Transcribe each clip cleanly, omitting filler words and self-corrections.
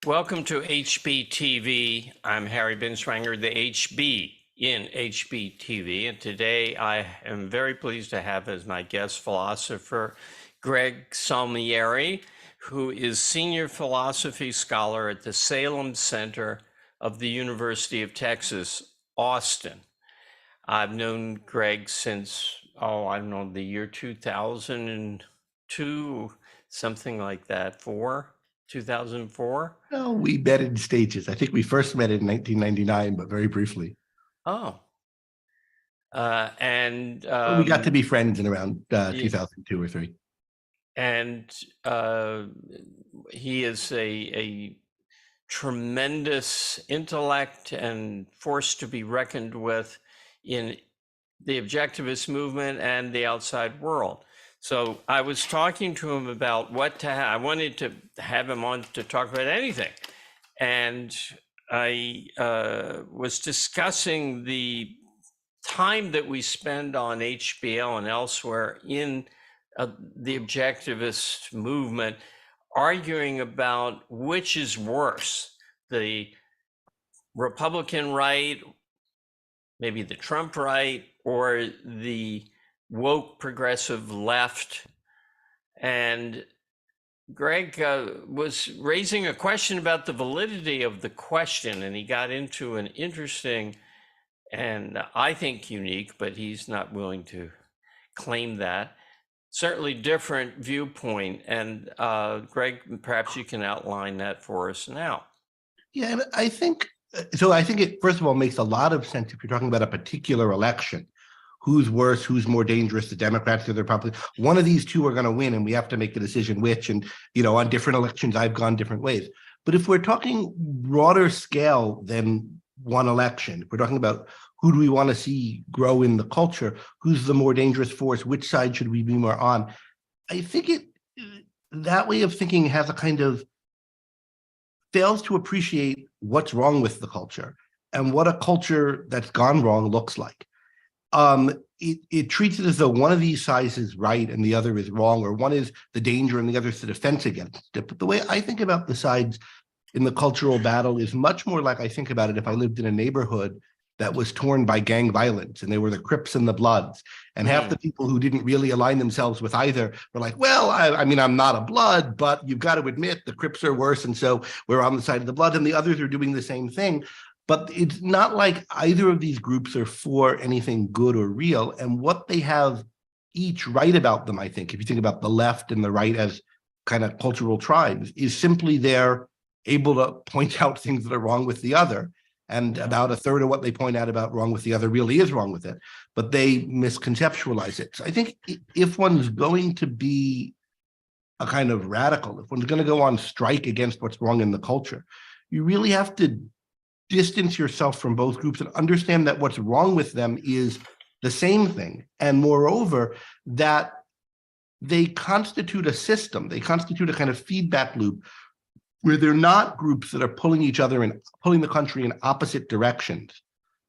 Welcome to HBTV. I'm Harry Binswanger, the HB in HBTV, and today I am very pleased to have as my guest philosopher Greg Salmieri, who is Senior Philosophy Scholar at the Salem Center of the University of Texas, Austin. I've known Greg since, I don't know, the year 2002, something like that, 2004. No, we met in stages. I think we first met in 1999, but very briefly. Oh, and We got to be friends in around yeah, 2002 or three. and he is a tremendous intellect and force to be reckoned with in the objectivist movement and the outside world. So I was talking to him about what to have. I wanted to have him on to talk about anything. And I was discussing the time that we spend on HBO and elsewhere in the objectivist movement, arguing about which is worse, the Republican right, maybe the Trump right, or the woke progressive left. And Greg was raising a question about the validity of the question, and he got into an interesting and I think unique, but he's not willing to claim that, certainly different viewpoint. And Greg, perhaps you can outline that for us now. Yeah, and I think it, first of all, makes a lot of sense if you're talking about a particular election. Who's worse, who's more dangerous, the Democrats or the Republicans? One of these two are going to win, and we have to make a decision which. And, on different elections, I've gone different ways. But if we're talking broader scale than one election, if we're talking about who do we want to see grow in the culture, who's the more dangerous force, which side should we be more on? I think that way of thinking has a kind of fails to appreciate what's wrong with the culture and what a culture that's gone wrong looks like. It treats it as though one of these sides is right and the other is wrong, or one is the danger and the other is the defense against it. But the way I think about the sides in the cultural battle is much more like I think about it if I lived in a neighborhood that was torn by gang violence, and they were the Crips and the Bloods. And half the people who didn't really align themselves with either were like, well, I mean, I'm not a Blood, but you've got to admit the Crips are worse, and so we're on the side of the Bloods, and the others are doing the same thing. But it's not like either of these groups are for anything good or real. And what they have each right about them, I think, if you think about the left and the right as kind of cultural tribes, is simply they're able to point out things that are wrong with the other. And about a third of what they point out about wrong with the other really is wrong with it, but they misconceptualize it. So I think if one's going to be a kind of radical, if one's going to go on strike against what's wrong in the culture, you really have to distance yourself from both groups and understand that what's wrong with them is the same thing. And moreover, that they constitute a system, they constitute a kind of feedback loop where they're not groups that are pulling each other and pulling the country in opposite directions.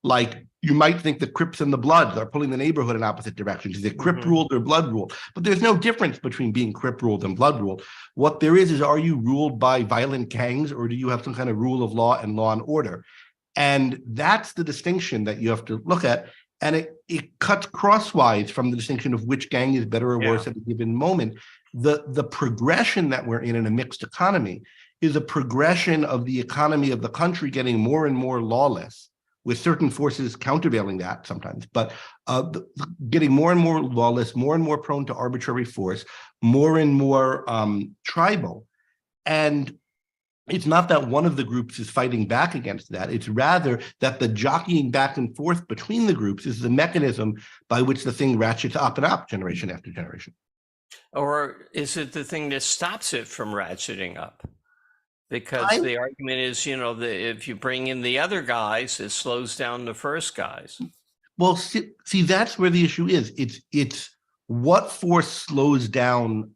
Like you might think the Crips and the Bloods are pulling the neighborhood in opposite directions. Is it Crip ruled or Blood ruled? But there's no difference between being Crip ruled and Blood ruled. What there is are you ruled by violent gangs, or do you have some kind of rule of law and order? And that's the distinction that you have to look at. And it cuts crosswise from the distinction of which gang is better or worse at a given moment. The progression that we're in a mixed economy is a progression of the economy of the country getting more and more lawless, with certain forces countervailing that sometimes, but getting more and more lawless, more and more prone to arbitrary force, more and more tribal. And it's not that one of the groups is fighting back against that. It's rather that the jockeying back and forth between the groups is the mechanism by which the thing ratchets up and up generation after generation. Or is it the thing that stops it from ratcheting up? Because the argument is, if you bring in the other guys, it slows down the first guys. Well, see, that's where the issue is. It's what force slows down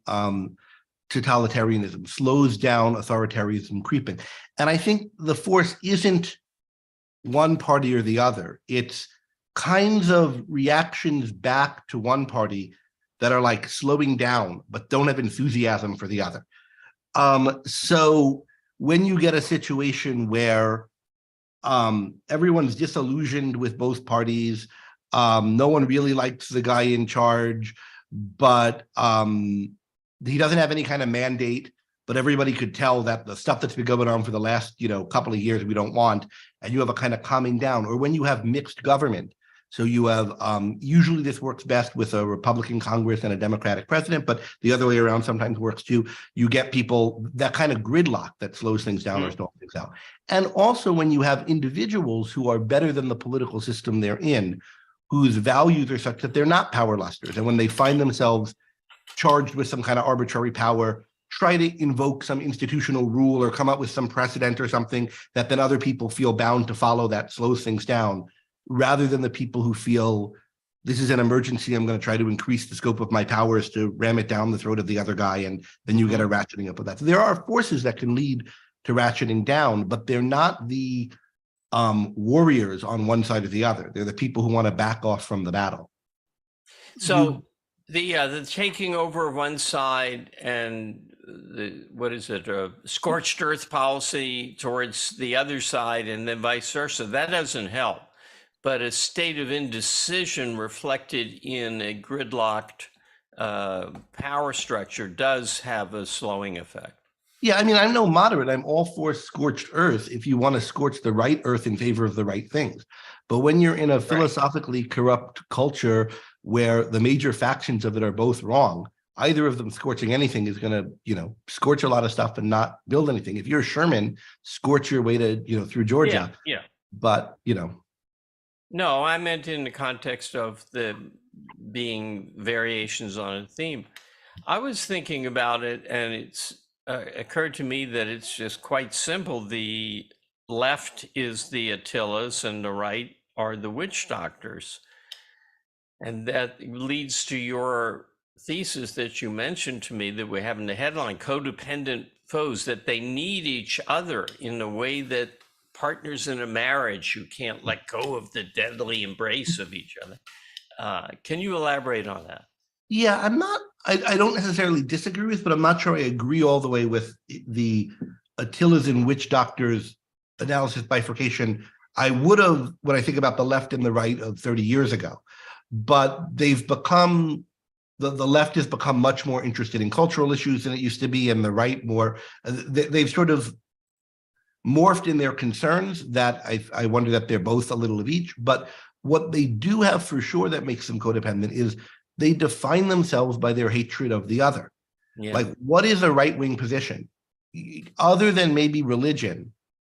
totalitarianism, slows down authoritarianism creeping. And I think the force isn't one party or the other. It's kinds of reactions back to one party that are like slowing down, but don't have enthusiasm for the other. So when you get a situation where everyone's disillusioned with both parties, no one really likes the guy in charge, but he doesn't have any kind of mandate, but everybody could tell that the stuff that's been going on for the last, couple of years we don't want, and you have a kind of calming down. Or when you have mixed government, so you have usually this works best with a Republican Congress and a Democratic president, but the other way around sometimes works too. You get people, that kind of gridlock that slows things down or stalls things out. And also when you have individuals who are better than the political system they're in, whose values are such that they're not power lusters, and when they find themselves charged with some kind of arbitrary power, try to invoke some institutional rule or come up with some precedent or something that then other people feel bound to follow, that slows things down, rather than the people who feel this is an emergency, I'm going to try to increase the scope of my powers to ram it down the throat of the other guy, and then you get a ratcheting up of that. So there are forces that can lead to ratcheting down, but they're not the warriors on one side or the other. They're the people who want to back off from the battle. So the taking over of one side and the scorched earth policy towards the other side, and then vice versa, that doesn't help. But a state of indecision reflected in a gridlocked power structure does have a slowing effect. Yeah, I mean, I'm no moderate. I'm all for scorched earth if you want to scorch the right earth in favor of the right things. But when you're in a philosophically corrupt culture where the major factions of it are both wrong, either of them scorching anything is going to, scorch a lot of stuff and not build anything. If you're Sherman, scorch your way to, through Georgia. Yeah. But, No, I meant in the context of the being variations on a theme. I was thinking about it, and it's occurred to me that it's just quite simple. The left is the Attilas and the right are the witch doctors. And that leads to your thesis that you mentioned to me that we have in the headline, codependent foes, that they need each other in a way that partners in a marriage who can't let go of the deadly embrace of each other. Can you elaborate on that? Yeah, I don't necessarily disagree with, but I'm not sure I agree all the way with the Attilas and witch doctors analysis bifurcation. I would have, when I think about the left and the right of 30 years ago, but they've become, the left has become much more interested in cultural issues than it used to be, and the right more, they've sort of morphed in their concerns that I wonder that they're both a little of each. But what they do have for sure that makes them codependent is they define themselves by their hatred of the other. Yeah. Like, what is a right-wing position other than maybe religion?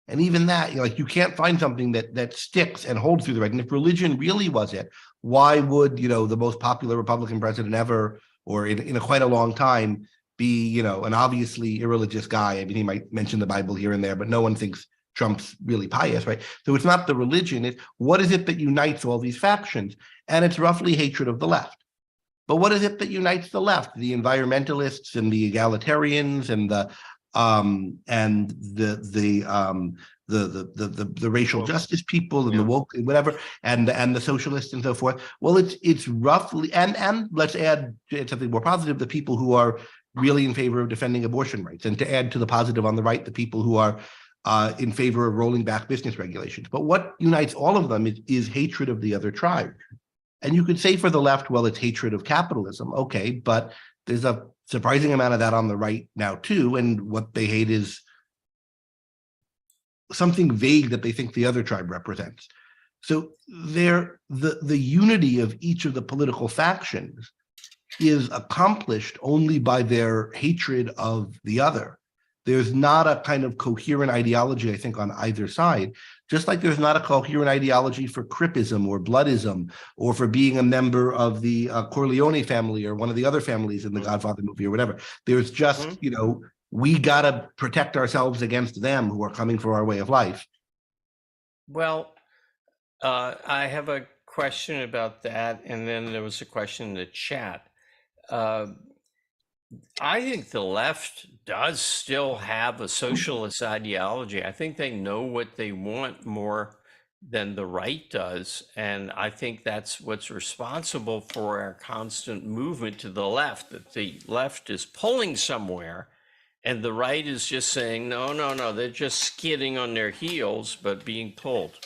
And even that, you can't find something that sticks and holds through the right. And if religion really was it, why would, the most popular Republican president ever, or in quite a long time, be, an obviously irreligious guy? I mean, he might mention the Bible here and there, but no one thinks Trump's really pious, right? So it's not the religion. It's what is it that unites all these factions? And it's roughly hatred of the left. But what is it that unites the left? The environmentalists and the egalitarians and the racial justice people and the woke, whatever, and the socialists and so forth. Well, it's roughly, and let's add something more positive, the people who are really in favor of defending abortion rights, and to add to the positive on the right, the people who are in favor of rolling back business regulations. But what unites all of them is hatred of the other tribe. And you could say for the left, well, it's hatred of capitalism. Okay, but there's a surprising amount of that on the right now too. And what they hate is something vague that they think the other tribe represents. So the unity of each of the political factions is accomplished only by their hatred of the other. There's not a kind of coherent ideology, I think, on either side, just like there's not a coherent ideology for Crippism or Bloodism, or for being a member of the Corleone family or one of the other families in the Godfather movie or whatever. There's just, we got to protect ourselves against them who are coming for our way of life. Well, I have a question about that, and then there was a question in the chat. I think the left does still have a socialist ideology. I think they know what they want more than the right does. And I think that's what's responsible for our constant movement to the left, that the left is pulling somewhere And the right is just saying, no, no, no, they're just skidding on their heels, but being pulled.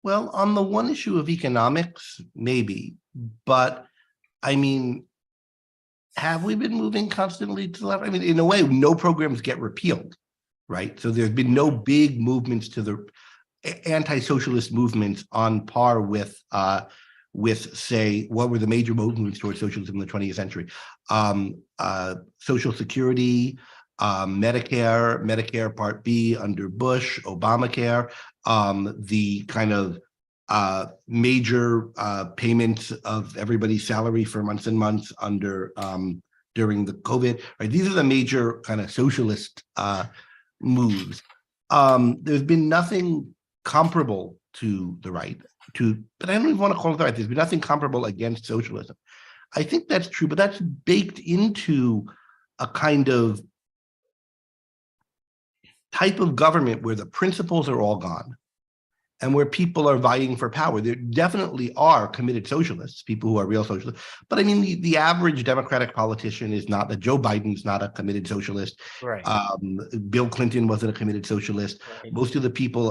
Well, on the one issue of economics, maybe, but I mean, have we been moving constantly to the left? I mean, in a way, no programs get repealed, right? So there's been no big movements to the anti-socialist movements on par with say, what were the major movements towards socialism in the 20th century? Social Security, Medicare Part B under Bush, Obamacare, the kind of major payments of everybody's salary for months and months under during the COVID. Right, these are the major kind of socialist moves. There's been nothing comparable to the right, but I don't even want to call it the right. There's been nothing comparable against socialism. I think that's true, but that's baked into a kind of type of government where the principles are all gone and where people are vying for power. There definitely are committed socialists, people who are real socialists. But I mean, the average Democratic politician is not that. Joe Biden's not a committed socialist. Right. Bill Clinton wasn't a committed socialist. Right. Most of the people,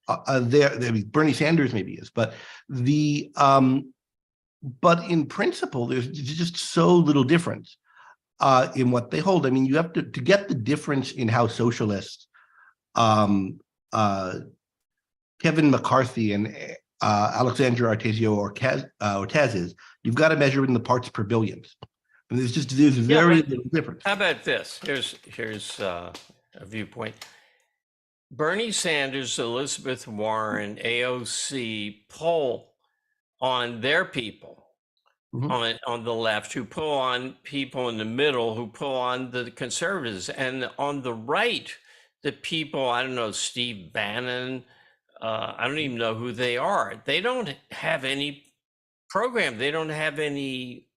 Bernie Sanders maybe is, but but in principle, there's just so little difference in what they hold. I mean, you have to get the difference in how socialists, Kevin McCarthy and Alexandra Ortiz is, you've got to measure it in the parts per billions. And there's very little difference. How about this? Here's a viewpoint. Bernie Sanders, Elizabeth Warren, AOC poll on their people on the left, who pull on people in the middle, who pull on the conservatives, and on the right, the people, I don't know, Steve Bannon, I don't even know who they are. They don't have any program. They don't have any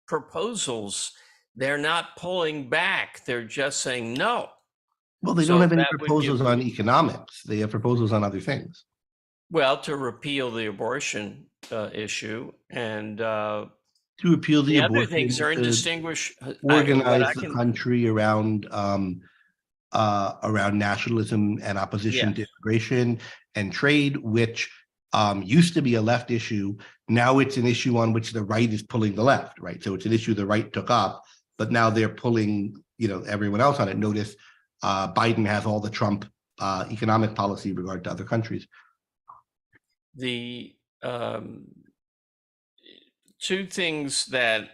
proposals. They're not pulling back. They're just saying no. Well, they don't have any proposals on economics. They have proposals on other things. Well, to repeal the abortion issue and to repeal the abortion, other things are indistinguishable. Organize the country around nationalism and opposition to immigration and trade, which used to be a left issue. Now it's an issue on which the right is pulling the left, right? So it's an issue the right took up, but now they're pulling, everyone else on it. Notice Biden has all the Trump economic policy in regard to other countries. The two things that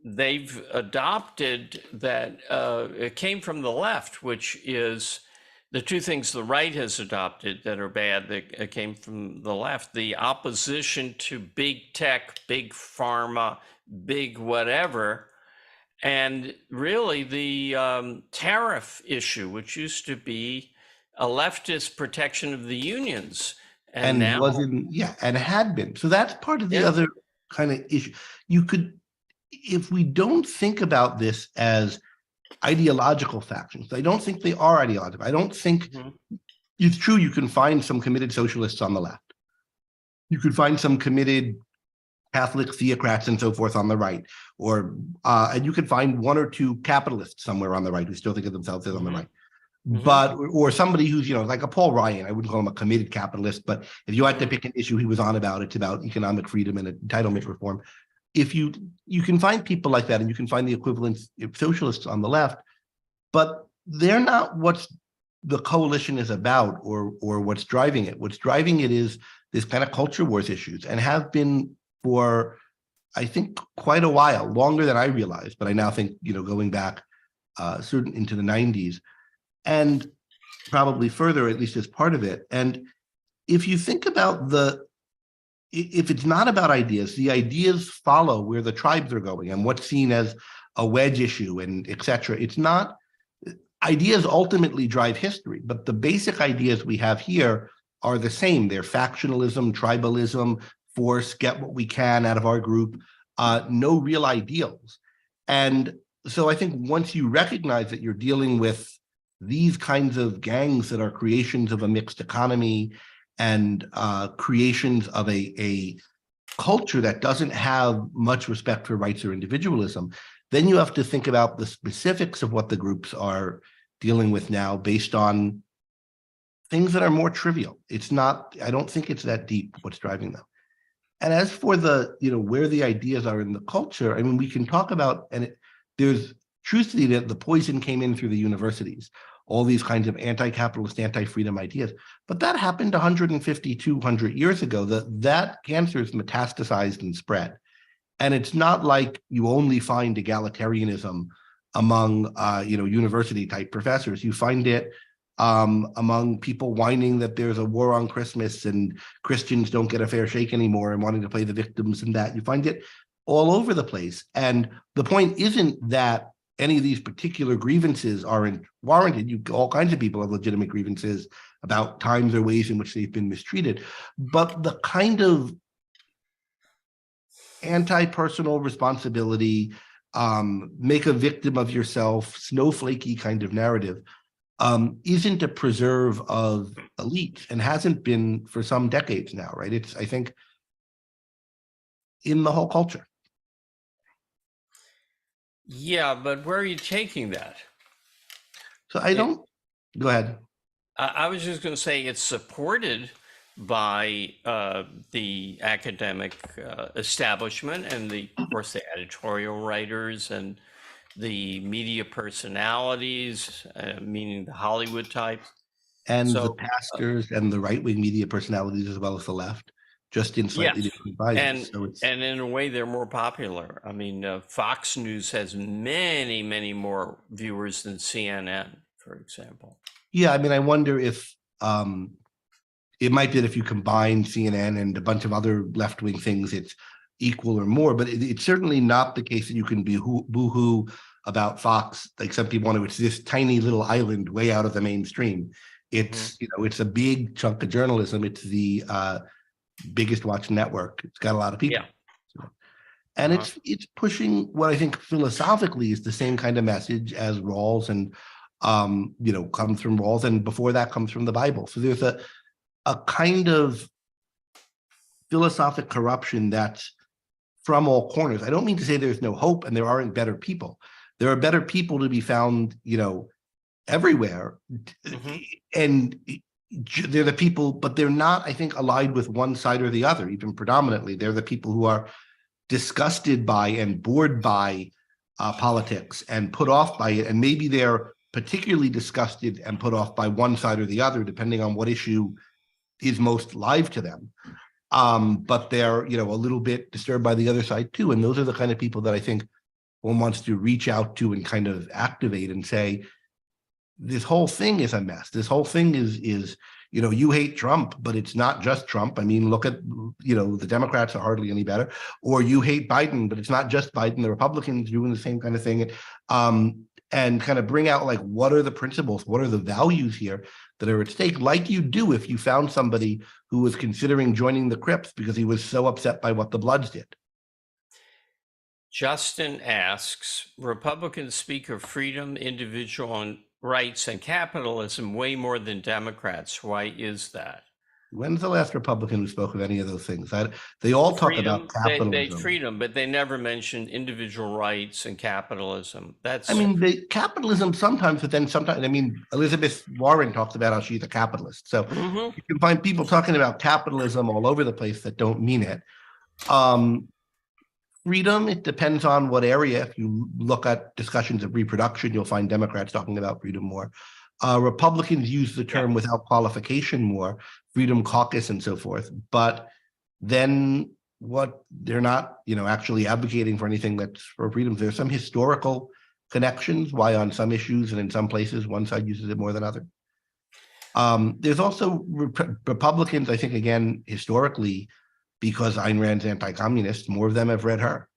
they've adopted that came from the left, which is the two things the right has adopted that are bad that came from the left: the opposition to big tech, big pharma, big whatever, and really the tariff issue, which used to be a leftist protection of the unions. And now, wasn't, and had been. So that's part of the other kind of issue. You could, if we don't think about this as ideological factions, I don't think they are ideological. I don't think it's true. You can find some committed socialists on the left. You could find some committed Catholic theocrats and so forth on the right, or and you could find one or two capitalists somewhere on the right who still think of themselves as on the right. But or somebody who's like a Paul Ryan. I wouldn't call him a committed capitalist, but if you had to pick an issue he was on about, it's about economic freedom and entitlement reform. If you can find people like that, and you can find the equivalent socialists on the left, but they're not what the coalition is about or what's driving it. What's driving it is this kind of culture wars issues, and have been for, I think, quite a while, longer than I realized. But I now think, going back certain into the 90s. And probably further, at least as part of it. And if you think about if it's not about ideas, the ideas follow where the tribes are going and what's seen as a wedge issue and et cetera. It's not, ideas ultimately drive history, but the basic ideas we have here are the same. They're factionalism, tribalism, force, get what we can out of our group, no real ideals. And so I think once you recognize that you're dealing with these kinds of gangs that are creations of a mixed economy and creations of a culture that doesn't have much respect for rights or individualism, Then you have to think about the specifics of what the groups are dealing with now based on things that are more trivial. It's not, I don't think it's that deep what's driving them. And as for the, where the ideas are in the culture, I mean, we can talk about, there's truth to that the poison came in through the universities, all these kinds of anti-capitalist, anti-freedom ideas. But that happened 150, 200 years ago. That cancer is metastasized and spread. And it's not like you only find egalitarianism among, university type professors. You find it among people whining that there's a war on Christmas and Christians don't get a fair shake anymore and wanting to play the victims and that. You find it all over the place. And the point isn't that any of these particular grievances aren't warranted. All kinds of people have legitimate grievances about times or ways in which they've been mistreated. But the kind of anti-personal responsibility, make a victim of yourself, snowflakey kind of narrative, isn't a preserve of elites and hasn't been for some decades now, right? It's, I think, in the whole culture. Yeah, but where are you taking that? So I don't, go ahead. I was just going to say it's supported by the academic establishment and of course, the editorial writers and the media personalities, meaning the Hollywood types. And the So, pastors and the right-wing media personalities as well as the left, just in slightly yes, different guises. So it's, and in a way they're more popular. I mean, Fox News has many, many more viewers than CNN, for example. yeah, I mean, I wonder if it might be that if you combine CNN and a bunch of other left-wing things, it's equal or more, but it's certainly not the case that you can be boo-hoo about Fox, like some people want to. It's this tiny little island way out of the mainstream. It's, it's a big chunk of journalism. It's the biggest watched network. It's got a lot of people. Yeah. And it's pushing what I think philosophically is the same kind of message as Rawls and comes from Rawls, and before that comes from the Bible. So there's a kind of philosophic corruption that's from all corners. I don't mean to say there's no hope and there aren't better people. There are better people to be found, everywhere. And they're the people, but they're not, I think, allied with one side or the other, even predominantly. They're the people who are disgusted by and bored by politics and put off by it. And maybe they're particularly disgusted and put off by one side or the other, depending on what issue is most live to them. But they're, a little bit disturbed by the other side too. And those are the kind of people that I think one wants to reach out to and kind of activate and say, this whole thing is a mess. This whole thing is, you hate Trump, but it's not just Trump. I mean, look at, the Democrats are hardly any better, or you hate Biden, but it's not just Biden. The Republicans doing the same kind of thing. And kind of bring out, like, what are the principles? What are the values here that are at stake? Like you do if you found somebody who was considering joining the Crips because he was so upset by what the Bloods did. Justin asks, Republicans speak of freedom, individual rights, and capitalism way more than Democrats. Why is that? When's the last Republican who spoke of any of those things? They all talk about capitalism. They freedom, but they never mentioned individual rights and capitalism. I mean, capitalism sometimes, but then sometimes, I mean, Elizabeth Warren talks about how she's a capitalist. So you can find people talking about capitalism all over the place that don't mean it. Freedom, it depends on what area. If you look at discussions of reproduction, you'll find Democrats talking about freedom more. Republicans use the term without qualification more, Freedom Caucus and so forth. But then what they're not, actually advocating for anything that's for freedom. There's some historical connections why on some issues and in some places one side uses it more than other. There's also Republicans, I think, again, historically, because Ayn Rand's anti-communist, more of them have read her.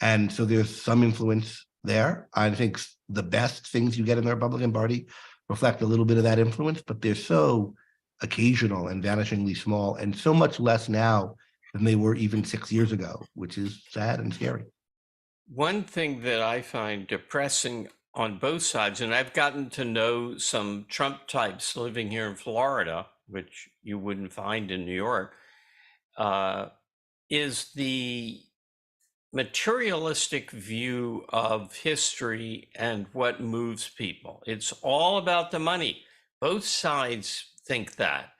And so there's some influence there. I think the best things you get in the Republican Party reflect a little bit of that influence, but they're so occasional and vanishingly small, and so much less now than they were even 6 years ago, which is sad and scary. One thing that I find depressing on both sides, and I've gotten to know some Trump types living here in Florida, which you wouldn't find in New York, is the materialistic view of history and what moves people. It's all about the money. Both sides think that,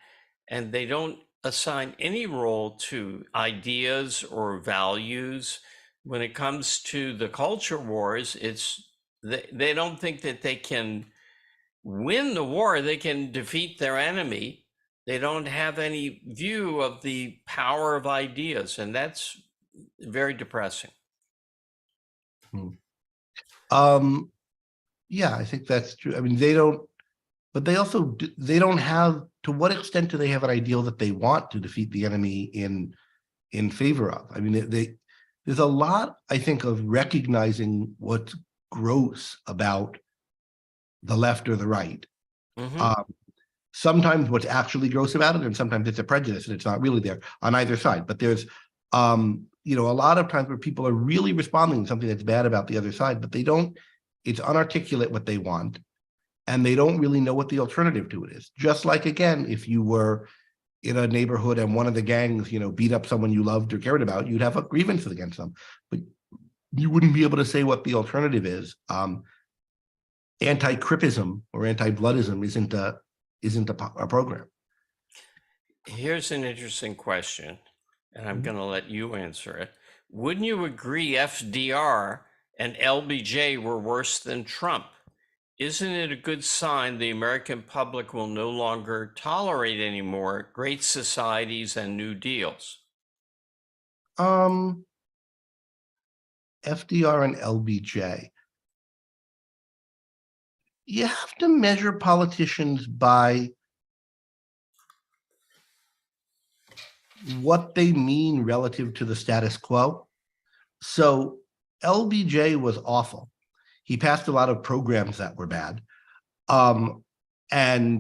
and they don't assign any role to ideas or values. When it comes to the culture wars, they don't think that they can win the war, they can defeat their enemy. They don't have any view of the power of ideas, and that's very depressing. Yeah, I think that's true. I mean, they don't, but they also they don't have. To what extent do they have an ideal that they want to defeat the enemy in favor of? I mean, there's a lot, I think, of recognizing what's gross about the left or the right. Mm-hmm. Sometimes what's actually gross about it, and sometimes it's a prejudice and it's not really there on either side. But there's, a lot of times where people are really responding to something that's bad about the other side, but they don't, it's unarticulate what they want, and they don't really know what the alternative to it is. Just like, again, if you were in a neighborhood and one of the gangs, beat up someone you loved or cared about, you'd have a grievance against them, but you wouldn't be able to say what the alternative is. Anti-crippism or anti-bloodism isn't a program. Here's an interesting question, and I'm going to let you answer it. Wouldn't you agree FDR and LBJ were worse than Trump? Isn't it a good sign the American public will no longer tolerate anymore great societies and New Deals? FDR and LBJ. You have to measure politicians by what they mean relative to the status quo. So LBJ was awful. He passed a lot of programs that were bad. And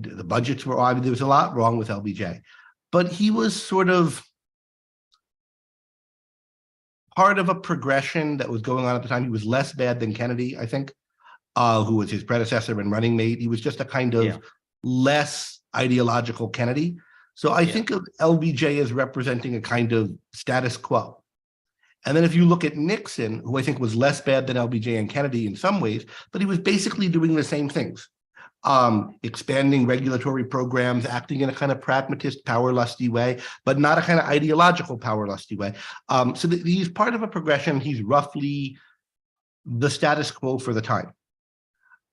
the budgets were, I mean, there was a lot wrong with LBJ, but he was sort of part of a progression that was going on at the time. He was less bad than Kennedy, I think, who was his predecessor and running mate. He was just a kind of less ideological Kennedy. So I think of LBJ as representing a kind of status quo. And then if you look at Nixon, who I think was less bad than LBJ and Kennedy in some ways, but he was basically doing the same things, expanding regulatory programs, acting in a kind of pragmatist, power-lusty way, but not a kind of ideological power-lusty way. So he's part of a progression. He's roughly the status quo for the time.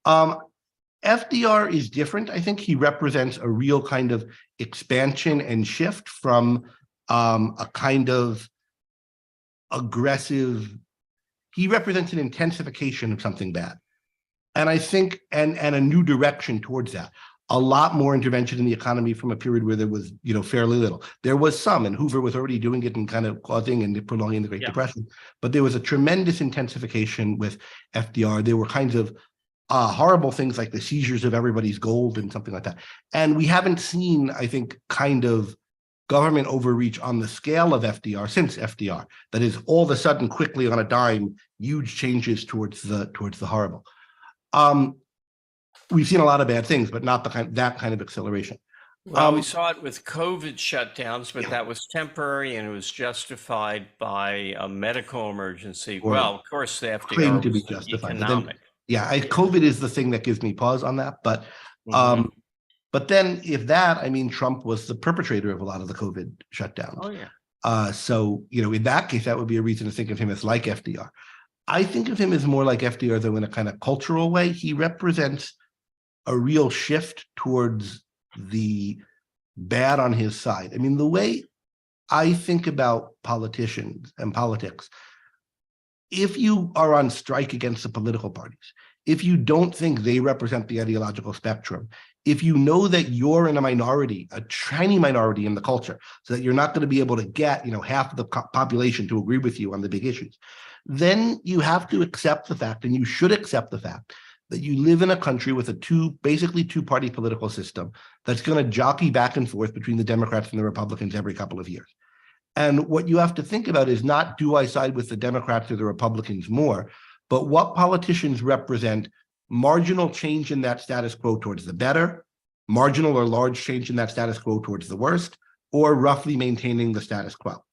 FDR is different. I think he represents a real kind of expansion and shift from a kind of aggressive, he represents an intensification of something bad. And I think, and a new direction towards that. A lot more intervention in the economy from a period where there was, fairly little. There was some, and Hoover was already doing it and kind of causing and prolonging the Great Depression. But there was a tremendous intensification with FDR. There were kinds of horrible things like the seizures of everybody's gold and something like that. And we haven't seen, I think, kind of government overreach on the scale of FDR since FDR. That is, all of a sudden, quickly on a dime, huge changes towards the horrible. We've seen a lot of bad things, but not that kind of acceleration. Well, we saw it with COVID shutdowns, but that was temporary and it was justified by a medical emergency. Well, of course, the FDR claimed to be was justified. economic. COVID is the thing that gives me pause on that. But but then if that, I mean, Trump was the perpetrator of a lot of the COVID shutdowns. Oh, yeah. So, in that case, that would be a reason to think of him as like FDR. I think of him as more like FDR, though, in a kind of cultural way. He represents a real shift towards the bad on his side. I mean, the way I think about politicians and politics, if you are on strike against the political parties, if you don't think they represent the ideological spectrum, if you know that you're in a minority, a tiny minority in the culture, so that you're not going to be able to get, half of the population to agree with you on the big issues, then you have to accept the fact, and you should accept the fact, that you live in a country with a basically two-party political system that's going to jockey back and forth between the Democrats and the Republicans every couple of years. And what you have to think about is not, do I side with the Democrats or the Republicans more, but what politicians represent marginal change in that status quo towards the better, marginal or large change in that status quo towards the worst, or roughly maintaining the status quo.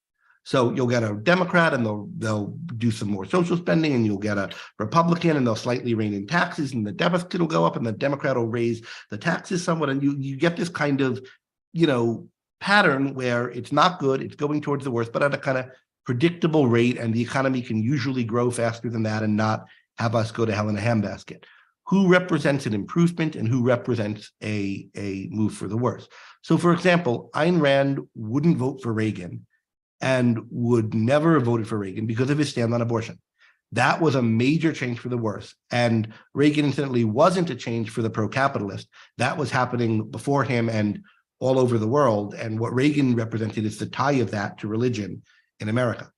So you'll get a Democrat and they'll do some more social spending, and you'll get a Republican and they'll slightly rein in taxes, and the deficit will go up, and the Democrat will raise the taxes somewhat, and you get this kind of, pattern where it's not good, it's going towards the worst, but at a kind of predictable rate, and the economy can usually grow faster than that and not have us go to hell in a handbasket. Who represents an improvement and who represents a move for the worse? So, for example, Ayn Rand wouldn't vote for Reagan and would never have voted for Reagan because of his stand on abortion. That was a major change for the worse. And Reagan, incidentally, wasn't a change for the pro-capitalist. That was happening before him and all over the world. And what Reagan represented is the tie of that to religion in America.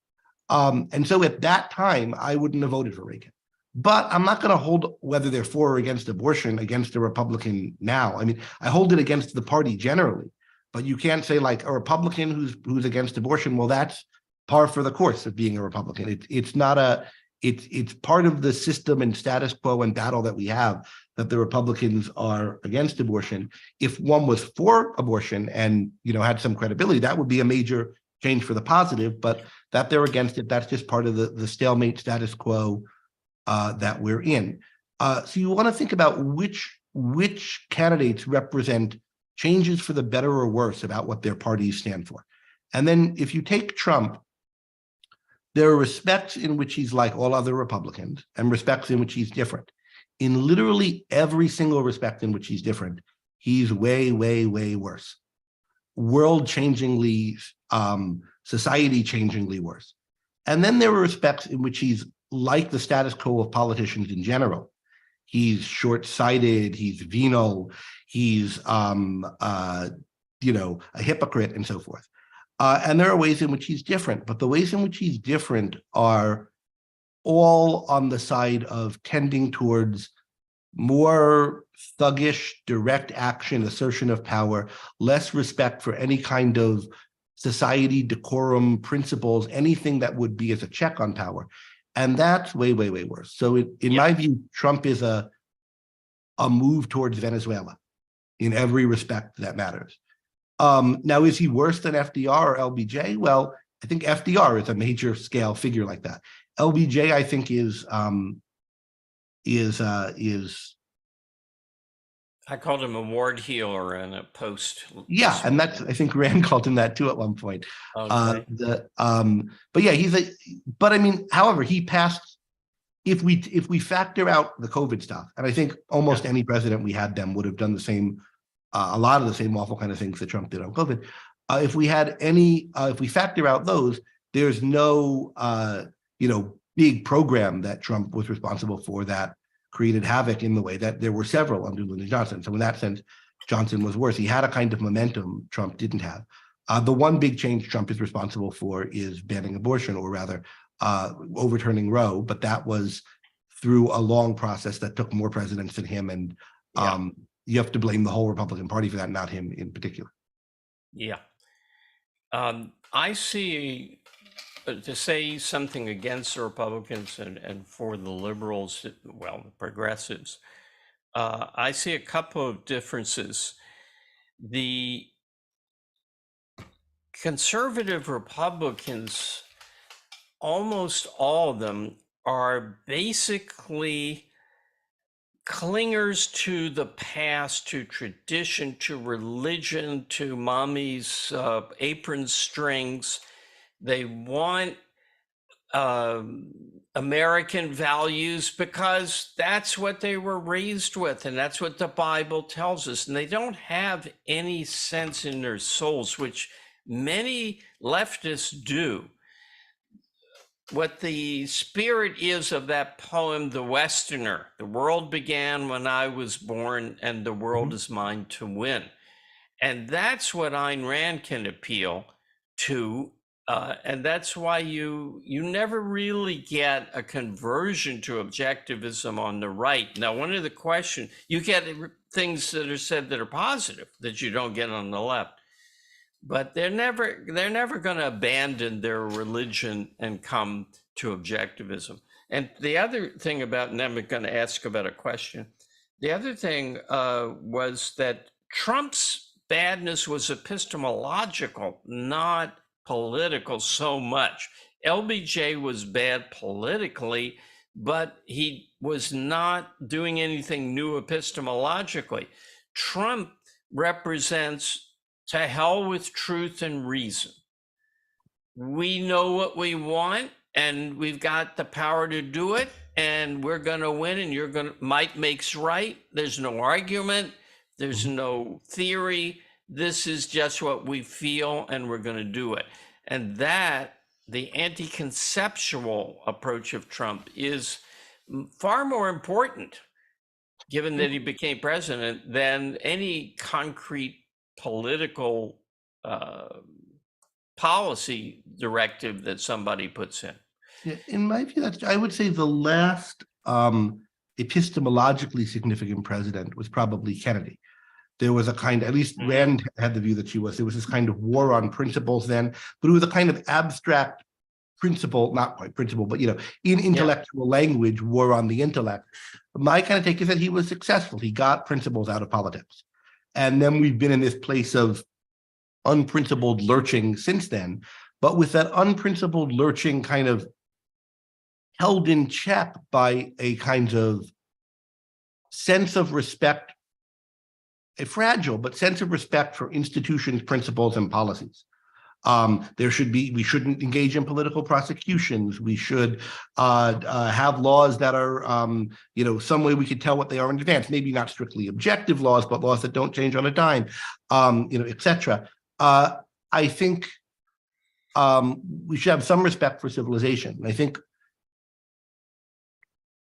And so at that time, I wouldn't have voted for Reagan. But I'm not going to hold whether they're for or against abortion against a Republican now. I mean, I hold it against the party generally. But you can't say like a Republican who's against abortion, well, that's par for the course of being a Republican. It's not it's part of the system and status quo and battle that we have, that the Republicans are against abortion. If one was for abortion and had some credibility, that would be a major change for the positive. But that they're against it, that's just part of the stalemate status quo that we're in. So you want to think about which candidates represent changes for the better or worse about what their parties stand for. And then if you take Trump, there are respects in which he's like all other Republicans and respects in which he's different. In literally every single respect in which he's different, he's way, way, way worse. World-changingly, society-changingly worse. And then there are respects in which he's like the status quo of politicians in general. He's short-sighted, he's venal, he's a hypocrite, and so forth. And there are ways in which he's different, but the ways in which he's different are all on the side of tending towards more thuggish, direct action, assertion of power, less respect for any kind of society, decorum, principles, anything that would be as a check on power. And that's way, way, way worse. So in my view, Trump is a move towards Venezuela in every respect that matters. Now, is he worse than FDR or LBJ? Well, I think FDR is a major scale figure like that. LBJ, I think, is I called him a ward healer in a post. Yeah, and that's, I think Rand called him that too at one point. Okay. But yeah, but I mean, however, he passed. If we factor out the COVID stuff, and I think almost any president we had them would have done the same, a lot of the same awful kind of things that Trump did on COVID. If we factor out those, there's no big program that Trump was responsible for that created havoc in the way that there were several under Lyndon Johnson. So in that sense, Johnson was worse. He had a kind of momentum Trump didn't have. The one big change Trump is responsible for is banning abortion, or rather overturning Roe, but that was through a long process that took more presidents than him, and you have to blame the whole Republican Party for that, not him in particular. Yeah. I see, to say something against the Republicans and for the liberals, well, the progressives, I see a couple of differences. The conservative Republicans, almost all of them, are basically clingers to the past, to tradition, to religion, to mommy's apron strings. They want American values because that's what they were raised with, and that's what the Bible tells us. And they don't have any sense in their souls, which many leftists do. What the spirit is of that poem, The Westerner: the world began when I was born, and the world is mine to win. And that's what Ayn Rand can appeal to. And that's why you never really get a conversion to objectivism on the right. Now, one of the questions, you get things that are said that are positive that you don't get on the left. But they're never going to abandon their religion and come to objectivism. And the other thing about, and I'm going to ask about a question. The other thing was that Trump's badness was epistemological, not political so much. LBJ was bad politically, but he was not doing anything new epistemologically. Trump represents to hell with truth and reason. We know what we want and we've got the power to do it, and we're going to win, and you're going to, might makes right. There's no argument. There's no theory. This is just what we feel, and we're going to do it. And that, the anti-conceptual approach of Trump, is far more important, given that he became president, than any concrete political policy directive that somebody puts in. Yeah, in my view, I would say the last epistemologically significant president was probably Kennedy. There was a kind, at least Rand had the view that there was this kind of war on principles then, but it was a kind of abstract principle, not quite principle, but, in intellectual language, war on the intellect. My kind of take is that he was successful. He got principles out of politics. And then we've been in this place of unprincipled lurching since then, but with that unprincipled lurching kind of held in check by a kind of sense of respect, a fragile but sense of respect for institutions, principles, and policies. We shouldn't engage in political prosecutions. We should have laws that are, some way we could tell what they are in advance. Maybe not strictly objective laws, but laws that don't change on a dime, et cetera. I think we should have some respect for civilization. I think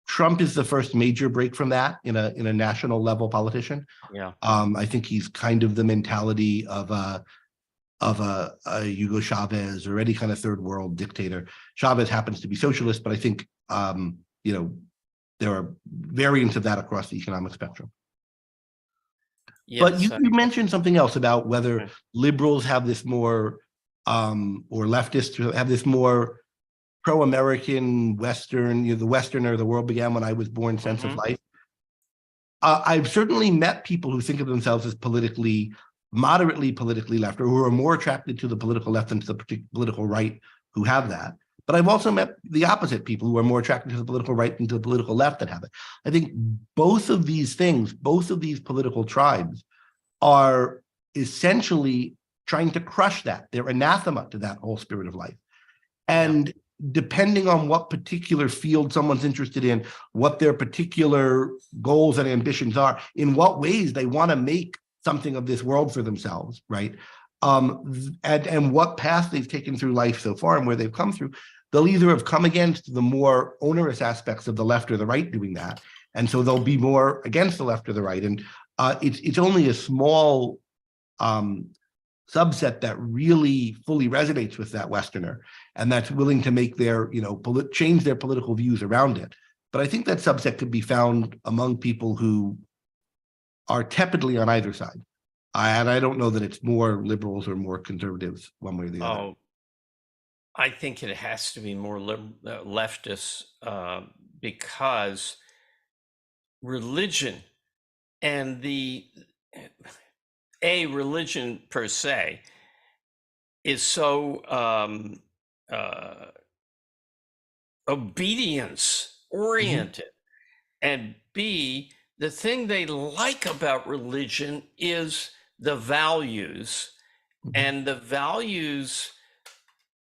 Trump is the first major break from that in a national level politician. Yeah. I think he's kind of the mentality of a Hugo Chavez or any kind of third world dictator. Chavez happens to be socialist, but I think there are variants of that across the economic spectrum. Yes, but you mentioned something else about whether liberals have this more, or leftists have this more pro-American Western, the Westerner, the world began when I was born sense of life. I've certainly met people who think of themselves as moderately politically left, or who are more attracted to the political left than to the political right, who have that. But I've also met the opposite, people who are more attracted to the political right than to the political left that have it. I think both of these things, both of these political tribes, are essentially trying to crush that. They're anathema to that whole spirit of life. And depending on what particular field someone's interested in, what their particular goals and ambitions are, in what ways they want to make something of this world for themselves, right? And what path they've taken through life so far and where they've come through, they'll either have come against the more onerous aspects of the left or the right doing that, and so they'll be more against the left or the right. And it's only a small subset that really fully resonates with that Westerner, and that's willing to make their, change their political views around it. But I think that subset could be found among people who are tepidly on either side. And I don't know that it's more liberals or more conservatives one way or the other. I think it has to be more leftist because religion and religion per se is so obedience oriented, and B, the thing they like about religion is the values, and the values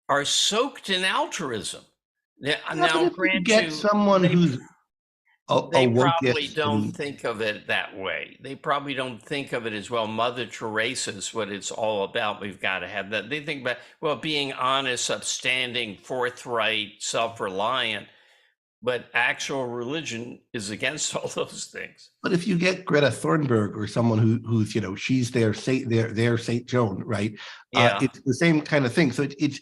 are soaked in altruism. Now, grant you, someone who's they probably don't think of it that way. They probably don't think of it as, well, Mother Teresa's what it's all about. We've got to have that. They think about, well, being honest, upstanding, forthright, self-reliant. But actual religion is against all those things. But if you get Greta Thunberg or someone who's she's their Saint Joan, right? Yeah. It's the same kind of thing. So it's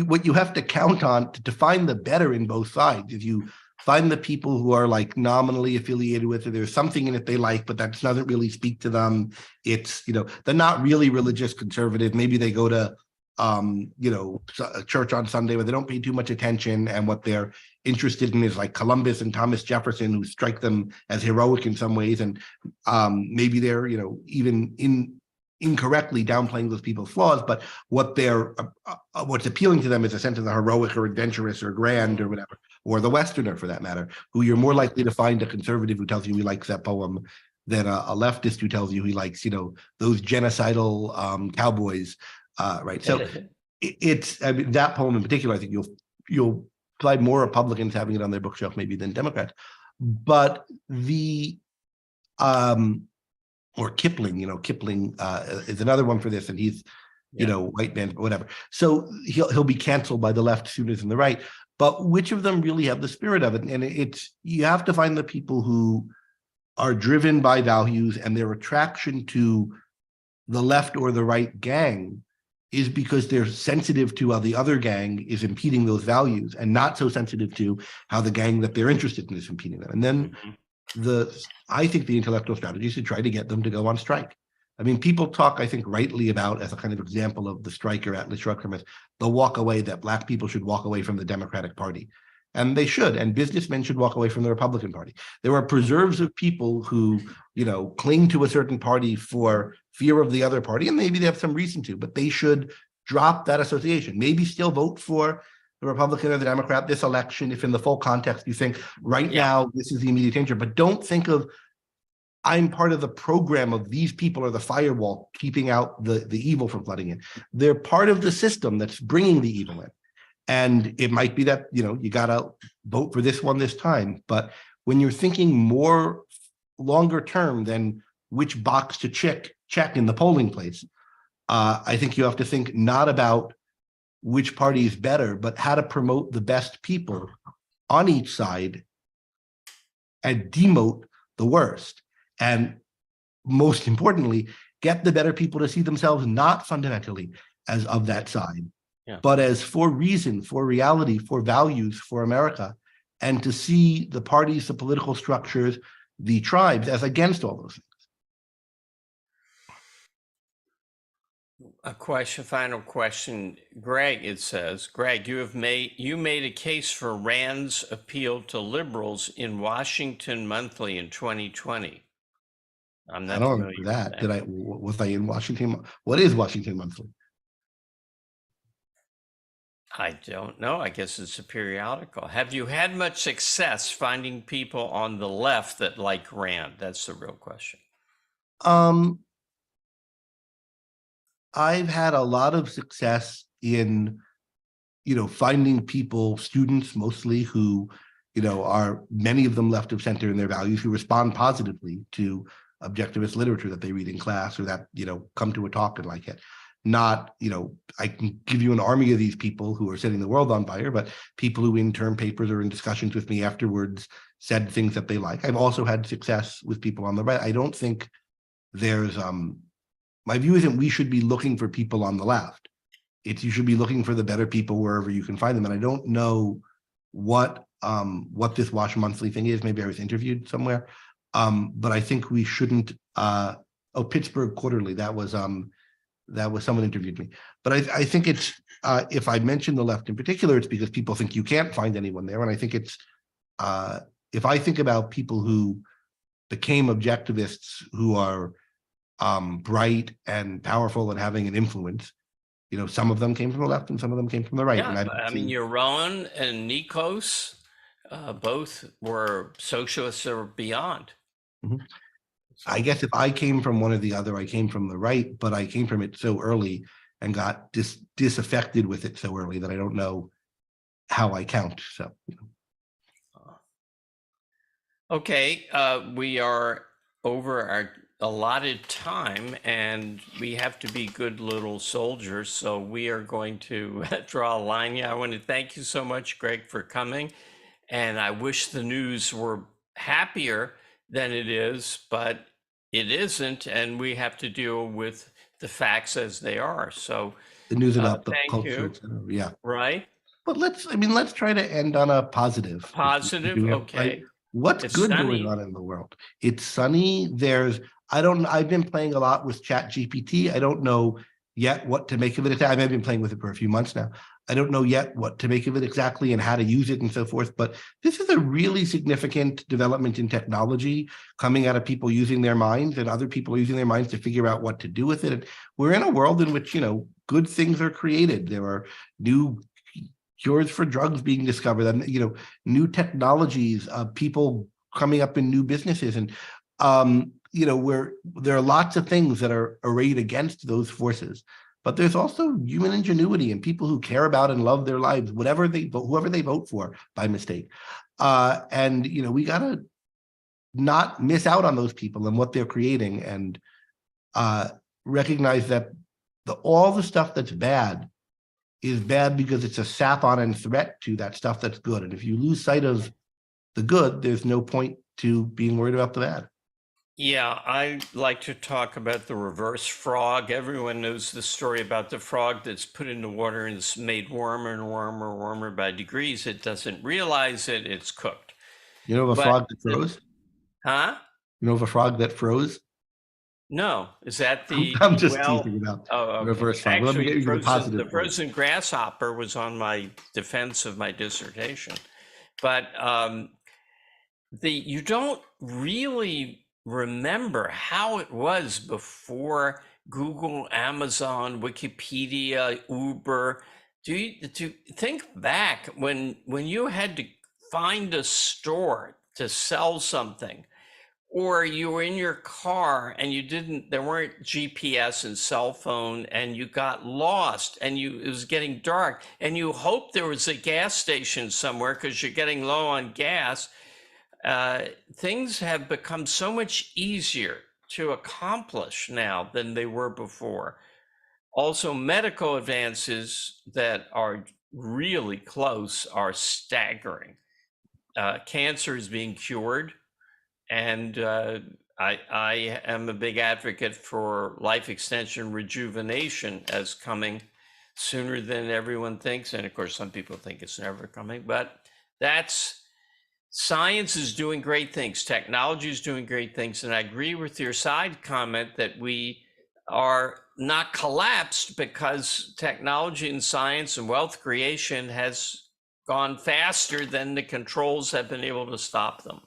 what you have to count on to find the better in both sides. If you find the people who are like nominally affiliated with it, there's something in it they like, but that doesn't really speak to them. It's they're not really religious conservative. Maybe they go to a church on Sunday where they don't pay too much attention, and what they're interested in is like Columbus and Thomas Jefferson, who strike them as heroic in some ways, and maybe they're even incorrectly downplaying those people's flaws, but what's appealing to them is a sense of the heroic or adventurous or grand or whatever, or the Westerner for that matter, who you're more likely to find a conservative who tells you he likes that poem than a leftist who tells you he likes, those genocidal cowboys, right? So I mean, that poem in particular, I think you'll find more Republicans having it on their bookshelf maybe than Democrats, but or Kipling, Kipling is another one for this, and he's, white man, whatever. So he'll be canceled by the left sooner than the right. But which of them really have the spirit of it? And you have to find the people who are driven by values, and their attraction to the left or the right gang is because they're sensitive to how the other gang is impeding those values, and not so sensitive to how the gang that they're interested in is impeding them. And then I think the intellectual strategy is to try to get them to go on strike. I mean, people talk, I think, rightly about, as a kind of example of the striker Atlas Shrugged, the walk away, that Black people should walk away from the Democratic Party. And they should, and businessmen should walk away from the Republican Party. There are preserves of people who, cling to a certain party for fear of the other party, and maybe they have some reason to, but they should drop that association. Maybe still vote for the Republican or the Democrat this election if in the full context you think right now this is the immediate danger, but don't think of, I'm part of the program of these people are the firewall keeping out the evil from flooding in. They're part of the system that's bringing the evil in. And it might be that, you got to vote for this one this time. But when you're thinking more longer term than which box to check in the polling place, I think you have to think not about which party is better, but how to promote the best people on each side and demote the worst. And most importantly, get the better people to see themselves not fundamentally as of that side, but as for reason, for reality, for values, for America, and to see the parties, the political structures, the tribes as against all those things. Final question, Greg. It says, Greg, you made a case for Rand's appeal to liberals in Washington Monthly in 2020. I'm not I don't familiar remember with that. Was I in Washington? What is Washington Monthly? I don't know. I guess it's a periodical. Have you had much success finding people on the left that like Rand? That's the real question. I've had a lot of success in, finding people, students mostly, who, are many of them left of center in their values, who respond positively to objectivist literature that they read in class, or that, come to a talk and like it. Not, I can give you an army of these people who are setting the world on fire, but people who in term papers or in discussions with me afterwards said things that they like. I've also had success with people on the right. I don't think there's, my view isn't we should be looking for people on the left. It's you should be looking for the better people wherever you can find them. And I don't know what this Wash Monthly thing is. Maybe I was interviewed somewhere. But I think we shouldn't, Pittsburgh Quarterly, that was someone interviewed me. But I think it's, if I mention the left in particular, it's because people think you can't find anyone there. And I think it's, if I think about people who became objectivists who are bright and powerful and having an influence, some of them came from the left and some of them came from the right. Yeah, and I mean, Yaron and Nikos, both were socialists or beyond. Mm-hmm. So, I guess if I came from one or the other, I came from the right, but I came from it so early and got disaffected with it so early that I don't know how I count. So, Okay, we are over our allotted time, and we have to be good little soldiers, so we are going to draw a line. I want to thank you so much, Greg, for coming, and I wish the news were happier than it is, but it isn't, and we have to deal with the facts as they are. So the news about the culture, yeah, right. But let's try to end on a positive. Okay. Right? What's it's good sunny. going on in the world? It's sunny. I've been playing a lot with ChatGPT. I don't know yet what to make of it. I've been playing with it for a few months now. I don't know yet what to make of it exactly and how to use it and so forth, but this is a really significant development in technology coming out of people using their minds and other people using their minds to figure out what to do with it. And we're in a world in which, good things are created. There are new cures for drugs being discovered, and new technologies, people coming up in new businesses, and where there are lots of things that are arrayed against those forces. But there's also human ingenuity and people who care about and love their lives, whoever they vote for by mistake. And we gotta not miss out on those people and what they're creating, and recognize that all the stuff that's bad is bad because it's a sap-on and threat to that stuff that's good. And if you lose sight of the good, there's no point to being worried about the bad. Yeah, I like to talk about the reverse frog. Everyone knows the story about the frog that's put in the water and it's made warmer and warmer and warmer by degrees. It doesn't realize it, it's cooked. You know of a frog that froze? Huh? You know of a frog that froze? No, is that the I'm just teasing about okay. reverse frog. Let me get you the positive. The frozen grasshopper was on my defense of my dissertation, but you don't really remember how it was before Google, Amazon, Wikipedia, Uber. Do you think back when you had to find a store to sell something, or you were in your car and there weren't GPS and cell phone, and you got lost and it was getting dark and you hoped there was a gas station somewhere because you're getting low on gas. Things have become so much easier to accomplish now than they were before. Also, medical advances that are really close are staggering. Cancer is being cured, and I am a big advocate for life extension rejuvenation as coming sooner than everyone thinks. And of course, some people think it's never coming, but science is doing great things. Technology is doing great things. And I agree with your side comment that we are not collapsed because technology and science and wealth creation has gone faster than the controls have been able to stop them.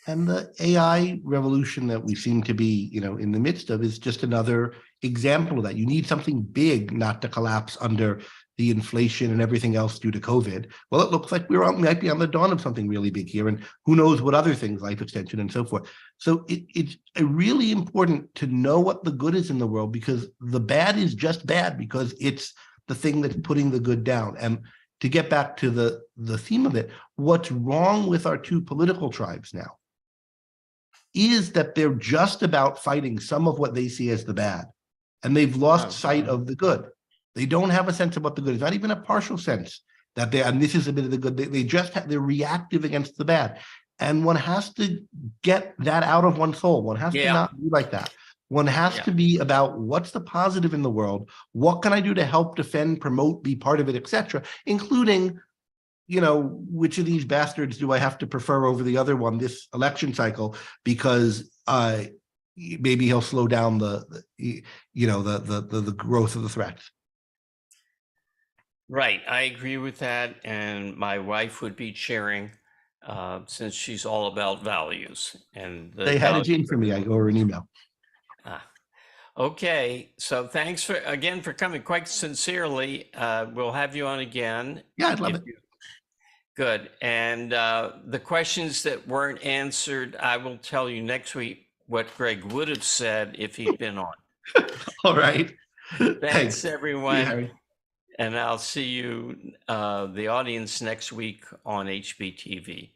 And the AI revolution that we seem to be, in the midst of is just another example of that. You need something big not to collapse under the inflation and everything else due to COVID. Well, it looks like we might be on the dawn of something really big here, and who knows what other things, life extension and so forth. So it's really important to know what the good is in the world, because the bad is just bad because it's the thing that's putting the good down. And to get back to the theme of it, what's wrong with our two political tribes now is that they're just about fighting some of what they see as the bad, and they've lost sight of the good. They don't have a sense of what the good is, not even a partial sense that and this is a bit of the good. They're reactive against the bad. And one has to get that out of one's soul. One has to not be like that. One has to be about what's the positive in the world? What can I do to help, defend, promote, be part of it, etc., including, which of these bastards do I have to prefer over the other one this election cycle, because maybe he'll slow down the growth of the threats. Right, I agree with that, and my wife would be cheering, since she's all about values. And they had a gene for me. I owe her an email. Okay, so thanks again for coming quite sincerely. We'll have you on again. Yeah, I'd love it. Good. And the questions that weren't answered, I will tell you next week what Greg would have said if he'd been on. All right. Thanks, everyone. Yeah. And I'll see you, the audience, next week on HBTV.